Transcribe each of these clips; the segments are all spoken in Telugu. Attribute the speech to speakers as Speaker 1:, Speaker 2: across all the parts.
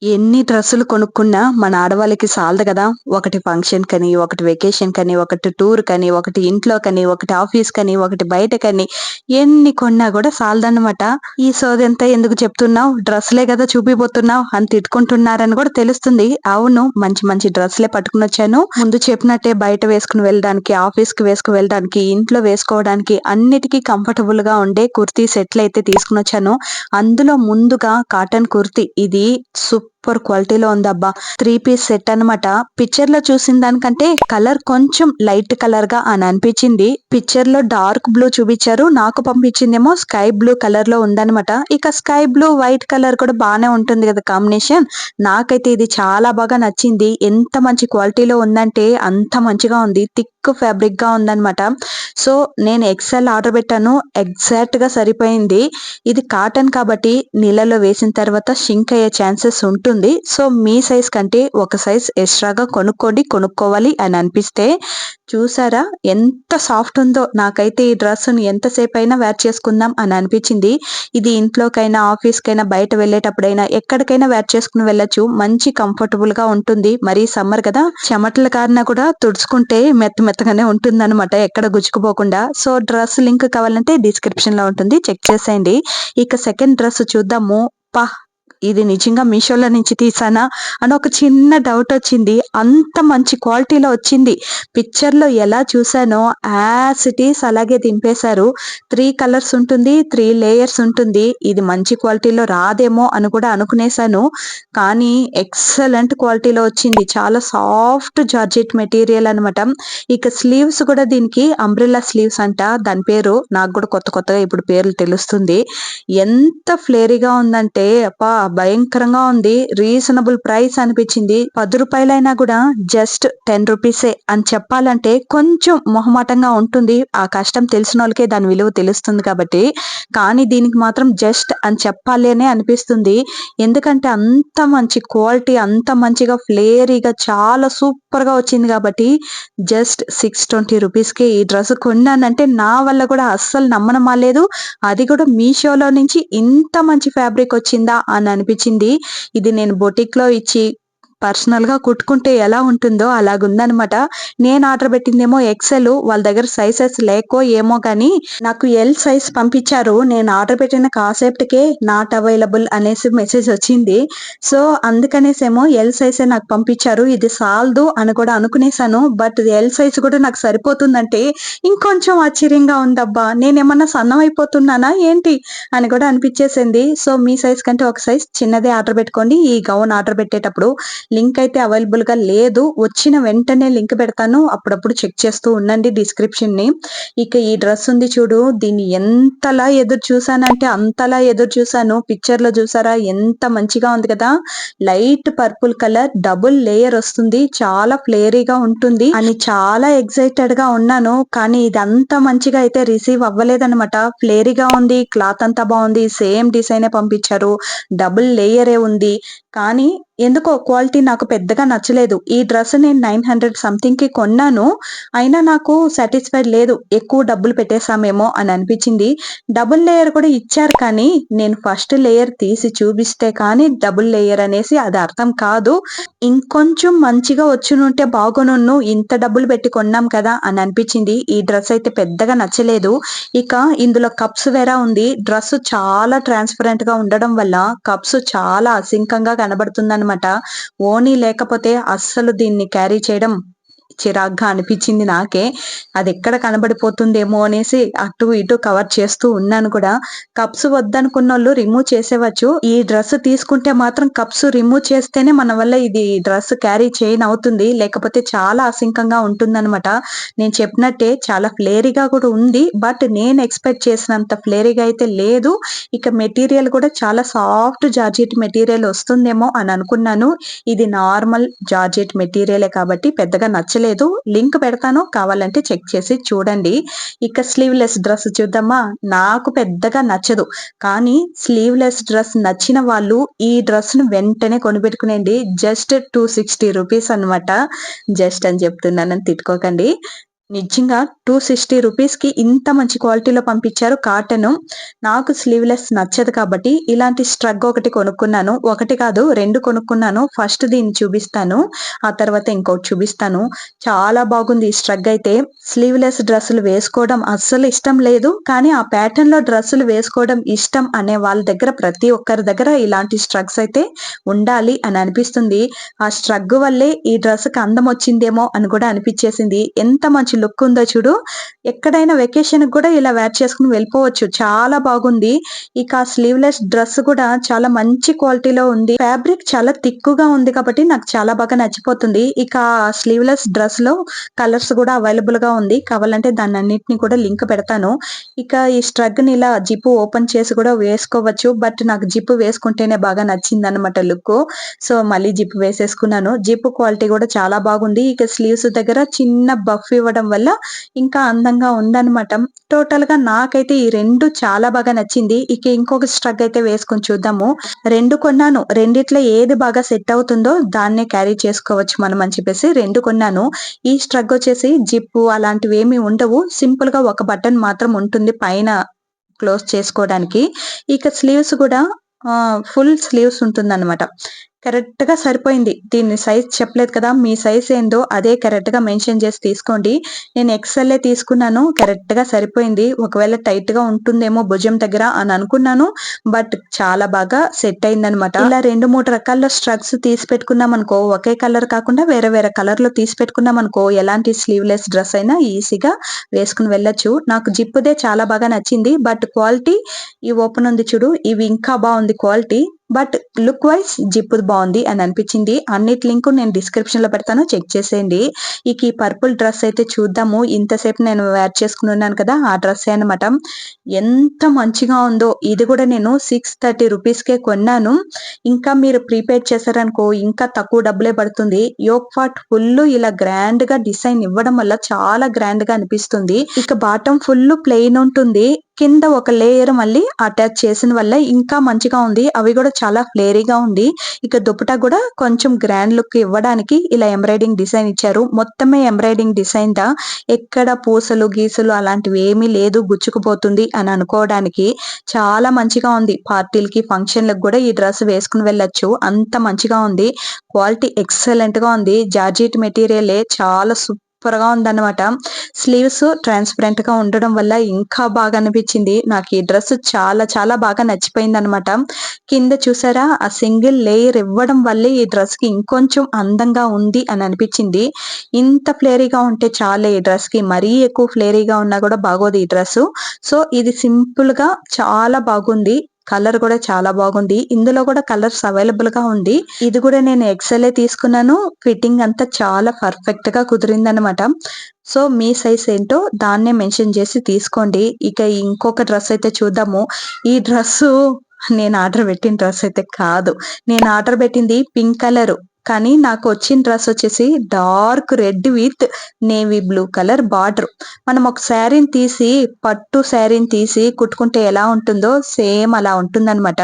Speaker 1: ఎన్ని డ్రెస్సులు కొనుక్కున్నా మన ఆడవాళ్ళకి సాలదు కదా! ఒకటి ఫంక్షన్ కని, ఒకటి వెకేషన్ కని, ఒకటి టూర్ కని, ఒకటి ఇంట్లో కని, ఒకటి ఆఫీస్ కని, ఒకటి బయట కని ఎన్ని కొన్నా గూడా సాలదన్నమాట. "ఈ సోదంతా ఎందుకు చెప్తున్నావు? డ్రెస్సులే గదా చూపిపోతున్నావు" అని తిట్టుకుంటున్నారని గూడా తెలుస్తుంది. అవును, మంచి మంచి డ్రెస్సులే పట్టుకొనొచ్చాను. ముందు చెప్పినట్టే బయట వేసుకొని వెళ్ళడానికి, ఆఫీస్‌కి వేసుకు వెళ్ళడానికి, ఇంట్లో వేసుకోవడానికి అన్నిటికి కంఫర్టబుల్‌గా ఉండే కుర్తీ సెట్‌లయితే తీసుకొనొచ్చాను. అందులో ముందుగా కాటన్ కుర్తీ ఇది సూపర్ క్వాలిటీలో ఉందబ్బా! 3 పీస్ సెట్ అన్నమాట. పిక్చర్‌లో చూసిన దానికంటే కలర్ కొంచెం లైట్ కలర్‌గా అని అనిపించింది. పిక్చర్‌లో డార్క్ బ్లూ చూపించారు. నాకు పంపించిందేమో స్కై బ్లూ కలర్‌లో ఉందన్నమాట. ఇక స్కై బ్లూ, వైట్ కలర్ కూడా బానే ఉంటుంది కదా కాంబినేషన్. నాకైతే ఇది చాలా బాగా నచ్చింది. ఎంత మంచి క్వాలిటీలో ఉందంటే అంత మంచిగా ఉంది. థిక్ ఫ్యాబ్రిక్‌గా ఉందన్నమాట. సో, నేను ఎక్స్‌ఎల్ ఆర్డర్ పెట్టాను. ఎగ్జాక్ట్‌గా సరిపోయింది. ఇది కాటన్ కాబట్టి నీళ్ళలో వేసిన తర్వాత షింక్ అయ్యే ఛాన్సెస్ ఉంటుంది. సో, మీ సైజ్ కంటే ఒక సైజ్ ఎక్స్‌ట్రాగా కొనుక్కోవాలి అని అనిపిస్తే చూసారా ఎంత సాఫ్ట్ ఉందో! నాకైతే ఈ డ్రెస్‌ని ఎంతసేపైనా వేర్ చేసుకుందాం అని అనిపించింది. ఇది ఇంట్లోకైనా, ఆఫీస్‌కైనా, బయట వెళ్ళేటప్పుడైనా ఎక్కడికైనా వేర్ చేసుకొని వెళ్ళొచ్చు. మంచి కంఫర్టబుల్‌గా ఉంటుంది. మరీ సమ్మర్ కదా! చెమటల కారినా కూడా తుడుచుకుంటే మెత్తగానే ఉంటుందన్నమాట. ఎక్కడ గుచ్చుకుపోకుండా. సో, డ్రెస్ లింక్ కావాలంటే డిస్క్రిప్షన్‌లో ఉంటుంది. చెక్ చేసేయండి. ఇక సెకండ్ డ్రెస్ చూద్దాము. అబ్బా! ఇది నిజంగా మీషోలో నుంచి తీసానా అని ఒక చిన్న డౌటొచ్చింది. అంత మంచి క్వాలిటీలో వచ్చింది. పిక్చర్‌లో ఎలా చూసానో యాస్ ఇట్ ఈజ్ అలాగే దింపేశారు. 3 కలర్స్ ఉంటుంది. 3 లేయర్స్ ఉంటుంది. ఇది మంచి క్వాలిటీలో రాదేమో అని కూడా అనుకునేసాను. కానీ ఎక్సలెంట్ క్వాలిటీలో వచ్చింది. చాలా సాఫ్ట్ జార్జెట్ మెటీరియల్ అనమాట. ఇక స్లీవ్స్ కూడా దీనికి అంబ్రెల్లా స్లీవ్స్ అంట. దాని పేరు నాకు కూడా కొత్తగా ఇప్పుడు పేర్లు తెలుస్తుంది. ఎంత ఫ్లేరీగా ఉందంటే అబ్బా! భయంకరంగా ఉంది. రీజనబుల్ ప్రైస్ అనిపించింది. రూ. 10 కూడా జస్ట్ 10 రూపీసే అని చెప్పాలంటే కొంచెం మొహమాటంగా ఉంటుంది. ఆ కష్టం తెలిసినోళ్ళకే దాని విలువ తెలుస్తుంది కాబట్టి. కానీ దీనికి మాత్రం జస్ట్ అని చెప్పాలి అనే అనిపిస్తుంది. ఎందుకంటే అంత మంచి క్వాలిటీ, అంత మంచిగా ఫ్లేరీగా చాలా సూపర్‌గా వచ్చింది కాబట్టి జస్ట్ 620 రూపీస్‌కి ఈ డ్రెస్ కొన్నానంటే నా వల్ల కూడా అస్సలు నమ్మనమాలేదు. అది కూడా మీషోలో నుంచి ఇంత మంచి ఫ్యాబ్రిక్ వచ్చిందా అని అనిపించింది. ఇది నేను బొటిక్‌లో ఇచ్చి పర్సనల్‌గా కుట్టుకుంటే ఎలా ఉంటుందో అలాగుందనమాట. నేను ఆర్డర్ పెట్టిందేమో ఎక్సెల్. వాళ్ళ దగ్గర సైజెస్ లేకో ఏమో గానీ నాకు ఎల్ సైజ్ పంపించారు. నేను ఆర్డర్ పెట్టిన కాసేపటికే నాట్ అవైలబుల్ అనేసి మెసేజ్ వచ్చింది. సో, అందుకనేసేమో ఎల్ సైజే నాకు పంపించారు. ఇది సాలదు అని కూడా అనుకునేసాను. బట్ ఎల్ సైజ్ కూడా నాకు సరిపోతుందంటే ఇంకొంచెం ఆశ్చర్యంగా ఉందబ్బా! నేనేమన్నా సన్నమైపోతున్నానా ఏంటి అని కూడా అనిపించేసింది. సో, మీ సైజ్ కంటే ఒక సైజ్ చిన్నదే ఆర్డర్ పెట్టుకోండి. ఈ గౌన్ ఆర్డర్ పెట్టేటప్పుడు లింక్ అయితే అవైలబుల్‌గా లేదు. వచ్చిన వెంటనే లింక్ పెడతాను. అప్పుడప్పుడు చెక్ చేస్తూ ఉండండి డిస్క్రిప్షన్‌ని. ఇక ఈ డ్రెస్ ఉంది చూడు. దీన్ని ఎంతలా ఎదురు చూసానంటే అంతలా ఎదురు చూసాను. పిక్చర్‌లో చూసారా ఎంత మంచిగా ఉంది కదా! Light purple colour double layer వస్తుంది. చాలా ఫ్లేరీగా ఉంటుంది అని చాలా ఎక్సైటెడ్‌గా ఉన్నాను. కానీ ఇదంతా మంచిగా అయితే రిసీవ్ అవ్వలేదన్నమాట. ఫ్లేరీగా ఉంది. క్లాత్ అంతా బావుంది. సేమ్ డిజైనే పంపించారు. డబుల్ లేయరే ఉంది. కానీ ఎందుకో క్వాలిటీ నాకు పెద్దగా నచ్చలేదు. ఈ డ్రెస్ నేను 900 సంథింగ్‌కి కొన్నాను. అయినా నాకు సాటిస్ఫైడ్ లేదు. ఎక్కువ డబ్బులు పెట్టేసామేమో అని అనిపించింది. డబుల్ లేయర్ కూడా ఇచ్చారు కానీ, నేను ఫస్ట్ లేయర్ తీసి చూపిస్తే కానీ డబుల్ లేయర్ అనేసి అది అర్థం కాదు. ఇంకొంచెం మంచిగా వచ్చునుంటే బాగునున్ను. ఇంత డబ్బులు పెట్టి కొన్నాం కదా అని అనిపించింది. ఈ డ్రెస్ అయితే పెద్దగా నచ్చలేదు. ఇక ఇందులో కప్స్ వేరా ఉంది. డ్రెస్ చాలా ట్రాన్స్‌పరెంట్‌గా ఉండడం వల్ల కప్స్ చాలా అసింకంగా కనబడుతుందన్నమాట. ఓణీ లేకపోతే అస్సలు దీన్ని క్యారీ చేయడం చిరాగ్గా అనిపించింది నాకే. అదెక్కడ కనబడిపోతుందేమో అనేసి అటు ఇటు కవర్ చేస్తూ ఉన్నాను కూడా. కప్స్ వద్దనుకున్నోళ్ళు రిమూవ్ చేసేవచ్చు. ఈ డ్రెస్ తీసుకుంటే మాత్రం కప్స్ రిమూవ్ చేస్తేనే మన వల్ల ఇది డ్రెస్ క్యారీ చేయనవుతుంది. లేకపోతే చాలా అసింకంగా ఉంటుందనమాట. నేను చెప్పినట్టే చాలా ఫ్లేరీగా కూడా ఉంది. బట్ నేను ఎక్స్‌పెక్ట్ చేసినంత ఫ్లేరీగా అయితే లేదు. ఇక మెటీరియల్ కూడా చాలా సాఫ్ట్ జార్జెట్ మెటీరియల్ వస్తుందేమో అని అనుకున్నాను. ఇది నార్మల్ జార్జెట్ మెటీరియలే కాబట్టి పెద్దగా నచ్చలేదు. లింక్ పెడతాను. కావాలంటే చెక్ చేసి చూడండి. ఇక స్లీవ్‌లెస్ డ్రెస్ చూద్దామా? నాకు పెద్దగా నచ్చదు. కానీ స్లీవ్‌లెస్ డ్రెస్ నచ్చిన వాళ్ళు ఈ డ్రెస్‌ని వెంటనే కొనిపెట్టుకునేయండి. జస్ట్ 260 రూపీస్ అన్నమాట. జస్ట్ అని చెప్తున్నానని తిట్టుకోకండి. నిజంగా 260 రూపీస్‌కి ఇంత మంచి క్వాలిటీలో పంపించారు కాటను. నాకు స్లీవ్‌లెస్ నచ్చదు కాబట్టి ఇలాంటి స్ట్రగ్ ఒకటి కొనుక్కున్నాను. ఒకటి కాదు 2 కొనుక్కున్నాను. ఫస్ట్ దీన్ని చూపిస్తాను. ఆ తర్వాత ఇంకోటి చూపిస్తాను. చాలా బాగుంది ఈ స్ట్రగ్ అయితే. స్లీవ్‌లెస్ డ్రెస్సులు వేసుకోవడం అస్సలు ఇష్టం లేదు. కానీ ఆ ప్యాటర్న్‌లో డ్రెస్సులు వేసుకోవడం ఇష్టం అనే వాళ్ళ దగ్గర ప్రతి ఒక్కరి దగ్గర ఇలాంటి స్ట్రగ్స్ అయితే ఉండాలి అని అనిపిస్తుంది. ఆ స్ట్రగ్ వల్లే ఈ డ్రెస్‌కి అందం వచ్చిందేమో అని కూడా అనిపిచ్చేసింది. ఎంత మంచి లుక్ ఉందో చూడు. ఎక్కడైనా వెకేషన్‌కి కూడా ఇలా వేర్ చేసుకొని వెళ్ళిపోవచ్చు. చాలా బాగుంది. ఇక స్లీవ్‌లెస్ డ్రెస్ కూడా చాలా మంచి క్వాలిటీలో ఉంది. ఫ్యాబ్రిక్ చాలా థిక్‌గా ఉంది కాబట్టి నాకు చాలా బాగా నచ్చిపోతుంది. ఇక స్లీవ్‌లెస్ డ్రెస్‌లో కలర్స్ కూడా అవైలబుల్‌గా ఉంది. కావాలంటే దాన్నన్నిటిని కూడా లింక్ పెడతాను. ఇక ఈ స్ట్రగ్‌ని ఇలా జిప్ ఓపెన్ చేసి కూడా వేసుకోవచ్చు. బట్ నాకు జిప్ వేసుకుంటేనే బాగా నచ్చిందనమాట లుక్కు. సో, మళ్ళీ జిప్ వేసేసుకున్నాను. జిప్ క్వాలిటీ కూడా చాలా బాగుంది. ఇక స్లీవ్స్ దగ్గర చిన్న బఫ్ ఇవ్వడం వల్ల ఇంకా అందంగా ఉందనమాట. టోటల్‌గా నాకైతే ఈ 2 చాలా బాగా నచ్చింది. ఇక ఇంకొక స్ట్రగ్ అయితే వేసుకొని చూద్దాము. 2 కొన్నాను. రెండిట్లో ఏది బాగా సెట్ అవుతుందో దాన్నే క్యారీ చేసుకోవచ్చు మనం అని చెప్పేసి 2 కొన్నాను. ఈ స్ట్రగ్ వచ్చేసి జిప్పు అలాంటివేమి ఉండవు. సింపుల్‌గా ఒక బటన్ మాత్రం ఉంటుంది పైన క్లోజ్ చేసుకోవడానికి. ఇక స్లీవ్స్ కూడా ఫుల్ స్లీవ్స్ ఉంటుందన్నమాట. కరెక్ట్‌గా సరిపోయింది. దీని సైజ్ చెప్పలేదు కదా! మీ సైజ్ ఏందో అదే కరెక్ట్‌గా మెన్షన్ చేసి తీసుకోండి. నేను ఎక్స్‌ఎల్లే తీసుకున్నాను. కరెక్ట్‌గా సరిపోయింది. ఒకవేళ టైట్‌గా ఉంటుందేమో భుజం దగ్గర అని అనుకున్నాను. బట్ చాలా బాగా సెట్ అయిందనమాట. ఇలా 2, 3 రకాల స్ట్రగ్స్ తీసి పెట్టుకున్నామనుకో, ఒకే కలర్ కాకుండా వేరే వేరే కలర్‌లో తీసి పెట్టుకున్నామనుకో, ఎలాంటి స్లీవ్‌లెస్ డ్రెస్ అయినా ఈజీగా వేసుకొని వెళ్ళొచ్చు. నాకు జిప్పుదే చాలా బాగా నచ్చింది. బట్ క్వాలిటీ ఈ ఓపెన్ ఉంది చూడు, ఇవి ఇంకా బావుంది క్వాలిటీ. బట్ లుక్ వైస్ జిప్పుది బావుంది అని అనిపించింది. అన్నిటి లింకు నేను డిస్క్రిప్షన్‌లో పెడతాను చెక్ చేసేయండి. ఇక ఈ పర్పుల్ డ్రెస్ అయితే చూద్దాము. ఇంతసేపు నేను వేర్ చేసుకొని ఉన్నాను కదా! ఆ డ్రెస్సే అనమాట. ఎంత మంచిగా ఉందో! ఇది కూడా నేను 630 రూపీస్‌కే కొన్నాను. ఇంకా మీరు ప్రీపెయిడ్ చేశారనుకో ఇంకా తక్కువ డబ్బులే పడుతుంది. యోక్ పార్ట్ ఫుల్లు ఇలా గ్రాండ్‌గా డిజైన్ ఇవ్వడం వల్ల చాలా గ్రాండ్‌గా అనిపిస్తుంది. ఇక బాటమ్ ఫుల్లు ప్లెయిన్ ఉంటుంది. కింద ఒక లేయర్ మళ్ళీ అటాచ్ చేసిన వల్ల ఇంకా మంచిగా ఉంది. అవి కూడా చాలా ఫ్లేరీగా ఉంది. ఇక దుపట్టా కూడా కొంచెం గ్రాండ్ లుక్ ఇవ్వడానికి ఇలా ఎంబ్రాయిడింగ్ డిజైన్ ఇచ్చారు. మొత్తమే ఎంబ్రాయిడింగ్ డిజైన్‌దా ఎక్కడ పూసలు, గీసలు అలాంటివి ఏమీ లేదు గుచ్చుకుపోతుంది అని అనుకోవడానికి. చాలా మంచిగా ఉంది. పార్టీలకి, ఫంక్షన్‌లకి కూడా ఈ డ్రెస్ వేసుకొని వెళ్ళొచ్చు. అంత మంచిగా ఉంది. క్వాలిటీ ఎక్సలెంట్‌గా ఉంది. జార్జెట్ మెటీరియలే చాలా సూపర్‌గా ఉందన్నమాట. స్లీవ్స్ ట్రాన్స్‌పరెంట్‌గా ఉండడం వల్ల ఇంకా బాగా అనిపించింది. నాకు ఈ డ్రెస్ చాలా చాలా బాగా నచ్చిపోయిందన్నమాట. కింద చూసారా ఆ సింగిల్ లేయర్ ఇవ్వడం వల్లే ఈ డ్రెస్‌కి ఇంకొంచెం అందంగా ఉంది అని అనిపించింది. ఇంత ఫ్లేరీగా ఉంటే చాలే ఈ డ్రెస్‌కి. మరీ ఎక్కువ ఫ్లేరీగా ఉన్నా కూడా బాగోదు ఈ డ్రెస్సు. సో, ఇది సింపుల్‌గా చాలా బాగుంది. కలర్ కూడా చాలా బాగుంది. ఇందులో కూడా కలర్స్ అవైలబుల్‌గా ఉంది. ఇది కూడా నేను ఎక్సెలే తీసుకున్నాను. ఫిట్టింగ్ అంతా చాలా పర్ఫెక్ట్‌గా కుదిరిందనమాట. సో, మీ సైజ్ ఏంటో దాన్నే మెన్షన్ చేసి తీసుకోండి. ఇక ఇంకొక డ్రెస్ అయితే చూద్దాము. ఈ డ్రెస్సు నేను ఆర్డర్ పెట్టిన డ్రెస్ అయితే కాదు. నేను ఆర్డర్ పెట్టింది పింక్ కలరు. కానీ నాకొచ్చిన డ్రెస్ వచ్చేసి dark red with navy blue colour border. మనం ఒక శారీని తీసి పట్టు శారీని తీసి కుట్టుకుంటే ఎలా ఉంటుందో సేమ్ అలా ఉంటుందన్నమాట.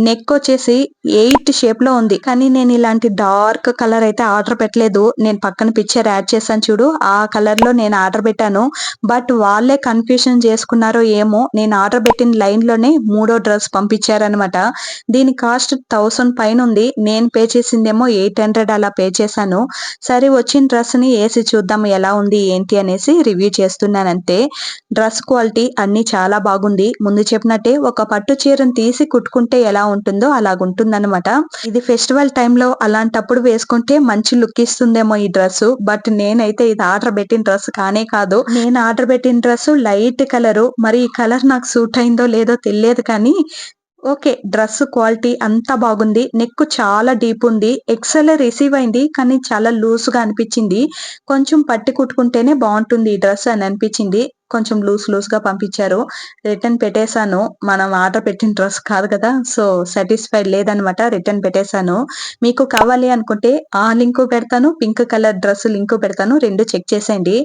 Speaker 1: నెక్ వచ్చేసి 8 షేప్‌లో ఉంది. కానీ నేను ఇలాంటి డార్క్ కలర్ అయితే ఆర్డర్ పెట్టలేదు. నేను పక్కన పిక్చర్ యాడ్ చేశాను చూడు. ఆ కలర్‌లో నేను ఆర్డర్ పెట్టాను. బట్ వాళ్ళే కన్ఫ్యూషన్ చేసుకున్నారో ఏమో నేను ఆర్డర్ పెట్టిన లైన్‌లోనే మూడో డ్రెస్ పంపించారన్నమాట. దీని కాస్ట్ 1000 పైనుంది. నేను పే చేసిందేమో 800 అలా పే చేశాను. సరే వచ్చిన డ్రెస్‌ని ఏసి చూద్దాం ఎలా ఉంది ఏంటి అనేసి రివ్యూ చేస్తున్నానంతే. డ్రెస్ క్వాలిటీ అన్నీ చాలా బాగుంది. ముందు చెప్పినట్టే ఒక పట్టు చీరను తీసి కుట్టుకుంటే ఎలా ఉంటుందో అలాగుంటుందన్నమాట. ఇది ఫెస్టివల్ టైమ్‌లో అలాంటప్పుడు వేసుకుంటే మంచి లుక్ ఇస్తుందేమో ఈ డ్రెస్సు. బట్ నేనైతే ఇది ఆర్డర్ పెట్టిన డ్రెస్ కానే కాదు. నేను ఆర్డర్ పెట్టిన డ్రెస్సు లైట్ కలరు. మరి ఈ కలర్ నాకు సూట్ అయిందో లేదో తెలియదు కానీ ఓకే. డ్రెస్ క్వాలిటీ అంతా బాగుంది. నెక్ చాలా డీప్ ఉంది. ఎక్సెల్ రిసీవ్ అయింది. కానీ చాలా లూజ్‌గా అనిపిచ్చింది. కొంచెం పట్టి కుట్టుకుంటేనే బావుంటుంది ఈ డ్రెస్ అని అనిపిచ్చింది. కొంచెం లూజ్‌గా పంపించారు. రిటర్న్ పెట్టేసాను. మనం ఆర్డర్ పెట్టిన డ్రెస్ కాదు కదా! సో, సాటిస్ఫైడ్ లేదనమాట. రిటర్న్ పెట్టేసాను. మీకు కావాలి అనుకుంటే ఆ లింకు పెడతాను. పింక్ కలర్ డ్రెస్ లింకు పెడతాను. 2 చెక్ చేసేయండి.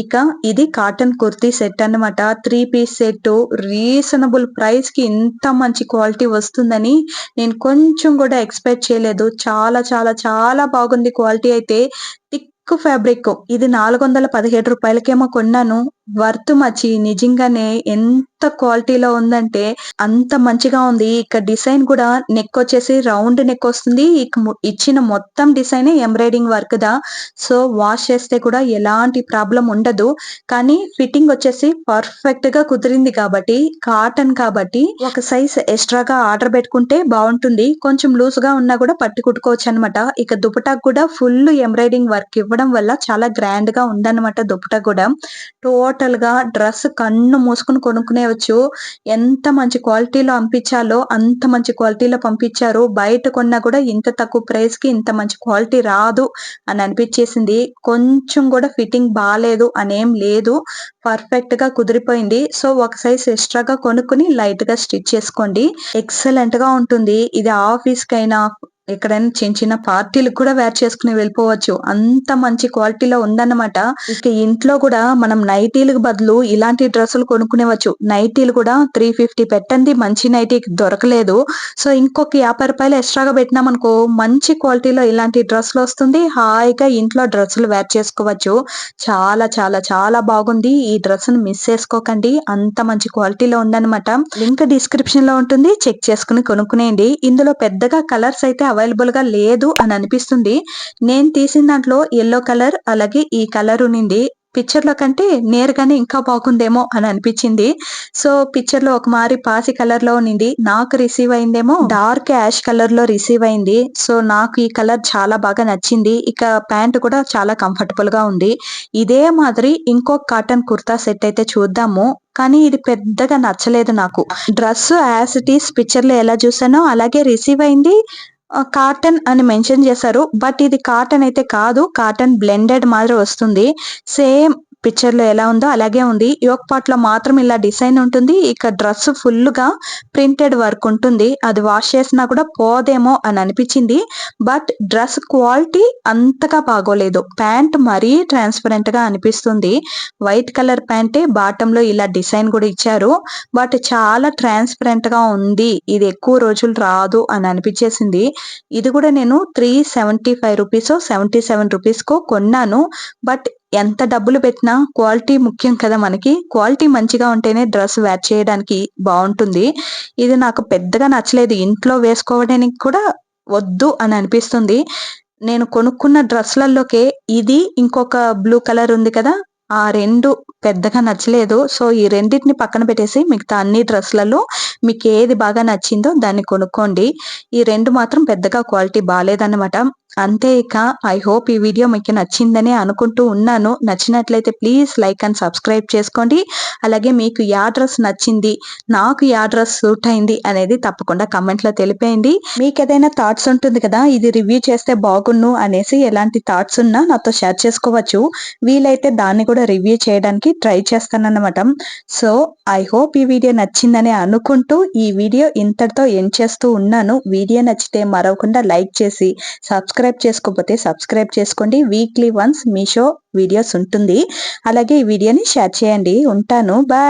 Speaker 1: ఇక ఇది కాటన్ కుర్తీ సెట్ అన్నమాట. 3 పీస్ సెట్టు. రీజనబుల్ ప్రైస్‌కి ఇంత మంచి క్వాలిటీ వస్తుందని నేను కొంచెం కూడా ఎక్స్‌పెక్ట్ చేయలేదు. చాలా చాలా చాలా బాగుంది క్వాలిటీ అయితే. Thick fabric. ఇది రూ. 417 కొన్నాను. వర్త్ మచ్చి నిజంగానే ఎంత క్వాలిటీలో ఉందంటే అంత మంచిగా ఉంది. ఇక డిజైన్ కూడా నెక్ వచ్చేసి రౌండ్ నెక్ వస్తుంది. ఇక ఇచ్చిన మొత్తం డిజైన్ ఎంబ్రాయిడింగ్ వర్క్ దా. సో వాష్ చేస్తే కూడా ఎలాంటి ప్రాబ్లం ఉండదు. కానీ ఫిట్టింగ్ వచ్చేసి పర్ఫెక్ట్ గా కుదిరింది కాబట్టి కాటన్ కాబట్టి ఒక సైజ్ ఎక్స్ట్రాగా ఆర్డర్ పెట్టుకుంటే బాగుంటుంది. కొంచెం లూజ్ గా ఉన్నా కూడా పట్టి కుట్టుకోవచ్చు అనమాట. ఇక దుపటాకు కూడా ఫుల్ ఎంబ్రాయిడింగ్ వర్క్ ఇవ్వడం వల్ల చాలా గ్రాండ్ గా ఉందన్నమాట. దుపటా కూడా టోటల్ గా డ్రెస్ కన్ను మూసుకుని కొనుక్కునేవచ్చు. ఎంత మంచి క్వాలిటీలో పంపించాలో అంత మంచి క్వాలిటీలో పంపించారు. బయట కొన్నా కూడా ఇంత తక్కువ ప్రైస్ కి ఇంత మంచి క్వాలిటీ రాదు అని అనిపించేసింది. కొంచెం కూడా ఫిట్టింగ్ బాలేదు అనేం లేదు. పర్ఫెక్ట్ గా కుదిరిపోయింది. సో ఒక సైజ్ ఎక్స్ట్రాగా కొనుక్కుని లైట్ గా స్టిచ్ చేసుకోండి. ఎక్సలెంట్ గా ఉంటుంది. ఇది ఆఫీస్ కైనా ఎక్కడైనా చిన్న చిన్న పార్టీలకు కూడా వేర్ చేసుకుని వెళ్ళిపోవచ్చు. అంత మంచి క్వాలిటీలో ఉందన్నమాట. ఇక ఇంట్లో కూడా మనం నైటీలకు బదులు ఇలాంటి డ్రెస్సులు కొనుక్కునేవచ్చు. నైటీలు కూడా 350 పెట్టండి మంచి నైటీ దొరకలేదు. సో ఇంకొక రూ. 50 ఎక్స్ట్రాగా పెట్టినామనుకో మంచి క్వాలిటీలో ఇలాంటి డ్రెస్సులు వస్తుంది. హాయిగా ఇంట్లో డ్రెస్సులు వేర్ చేసుకోవచ్చు. చాలా చాలా చాలా బాగుంది. ఈ డ్రెస్ ను మిస్ చేసుకోకండి. అంత మంచి క్వాలిటీలో ఉందన్నమాట. లింక్ డిస్క్రిప్షన్ లో ఉంటుంది. చెక్ చేసుకుని కొనుక్కునేయండి. ఇందులో పెద్దగా కలర్స్ అయితే అవైలబుల్ గా లేదు అని అనిపిస్తుంది. నేను తీసిన దాంట్లో ఎల్లో కలర్ అలాగే ఈ కలర్ ఉన్నింది. పిక్చర్ లో కంటే నేరుగానే ఇంకా బాగుందేమో అని అనిపించింది. సో పిక్చర్ లో ఒక మారి పాసి కలర్ లో ఉన్నింది. నాకు రిసీవ్ అయిందేమో డార్క్ యాష్ కలర్ లో రిసీవ్ అయింది. సో నాకు ఈ కలర్ చాలా బాగా నచ్చింది. ఇక ప్యాంట్ కూడా చాలా కంఫర్టబుల్ గా ఉంది. ఇదే మాదిరి ఇంకొక కాటన్ కుర్తా సెట్ అయితే చూద్దాము. కానీ ఇది పెద్దగా నచ్చలేదు నాకు. Dress as it is picture లో ఎలా చూసానో అలాగే రిసీవ్ అయింది. కాటన్ అని మెన్షన్ చేశారు. బట్ ఇది కాటన్ అయితే కాదు. కాటన్ బ్లెండెడ్ మాదిరి వస్తుంది. సేమ్ పిక్చర్ లో ఎలా ఉందో అలాగే ఉంది. యోక్ పార్ట్ లో మాత్రం ఇలా డిజైన్ ఉంటుంది. ఇక డ్రెస్ ఫుల్ గా ప్రింటెడ్ వర్క్ ఉంటుంది. అది వాష్ చేసినా కూడా పోదేమో అని అనిపించింది. బట్ డ్రెస్ క్వాలిటీ అంతగా బాగోలేదు. ప్యాంట్ మరీ ట్రాన్స్పరెంట్ గా అనిపిస్తుంది. వైట్ కలర్ ప్యాంటే బాటమ్ లో ఇలా డిజైన్ కూడా ఇచ్చారు. బట్ చాలా ట్రాన్స్పరెంట్ గా ఉంది. ఇది ఎక్కువ రోజులు రాదు అని అనిపించేసింది. ఇది కూడా నేను 375 రూపీస్ 77 రూపీస్ కో కొన్నాను. బట్ ఎంత డబ్బులు పెట్టినా క్వాలిటీ ముఖ్యం కదా మనకి. క్వాలిటీ మంచిగా ఉంటేనే డ్రెస్ వేర్ చేయడానికి బాగుంటుంది. ఇది నాకు పెద్దగా నచ్చలేదు. ఇంట్లో వేసుకోవడానికి కూడా వద్దు అని అనిపిస్తుంది. నేను కొనుక్కున్న డ్రెస్లలోకే ఇది ఇంకొక బ్లూ కలర్ ఉంది కదా, ఆ రెండు పెద్దగా నచ్చలేదు. సో ఈ రెండింటిని పక్కన పెట్టేసి మిగతా అన్ని డ్రెస్లలో మీకు ఏది బాగా నచ్చిందో దాన్ని కొనుక్కోండి. ఈ రెండు మాత్రం పెద్దగా క్వాలిటీ బాగాలేదన్నమాట. అంతే. ఇక ఐ హోప్ ఈ వీడియో మీకు నచ్చిందని అనుకుంటూ ఉన్నాను. నచ్చినట్లయితే ప్లీజ్ లైక్ అండ్ సబ్స్క్రైబ్ చేసుకోండి. అలాగే మీకు యా డ్రెస్ నచ్చింది, నాకు యా డ్రెస్ సూట్ అయింది అనేది తప్పకుండా కమెంట్ లో తెలిపేయండి. మీకు ఏదైనా థాట్స్ ఉంటుంది కదా, ఇది రివ్యూ చేస్తే బాగున్ను అనేసి ఎలాంటి థాట్స్ ఉన్నా నాతో షేర్ చేసుకోవచ్చు. వీలైతే దాన్ని కూడా రివ్యూ చేయడానికి ట్రై చేస్తానన్నమాట. సో ఐ హోప్ ఈ వీడియో నచ్చిందని అనుకుంటూ ఈ వీడియో ఇంతటితో ఎండ్ చేస్తూ ఉన్నాను. వీడియో నచ్చితే మరవకుండా లైక్ చేసి సబ్స్క్రైబ్ చేసుకోకపోతే సబ్స్క్రైబ్ చేసుకోండి. వీక్లీ వన్స్ మీషో వీడియోస్ ఉంటుంది. అలాగే ఈ వీడియోని షేర్ చేయండి. ఉంటాను. బాయ్.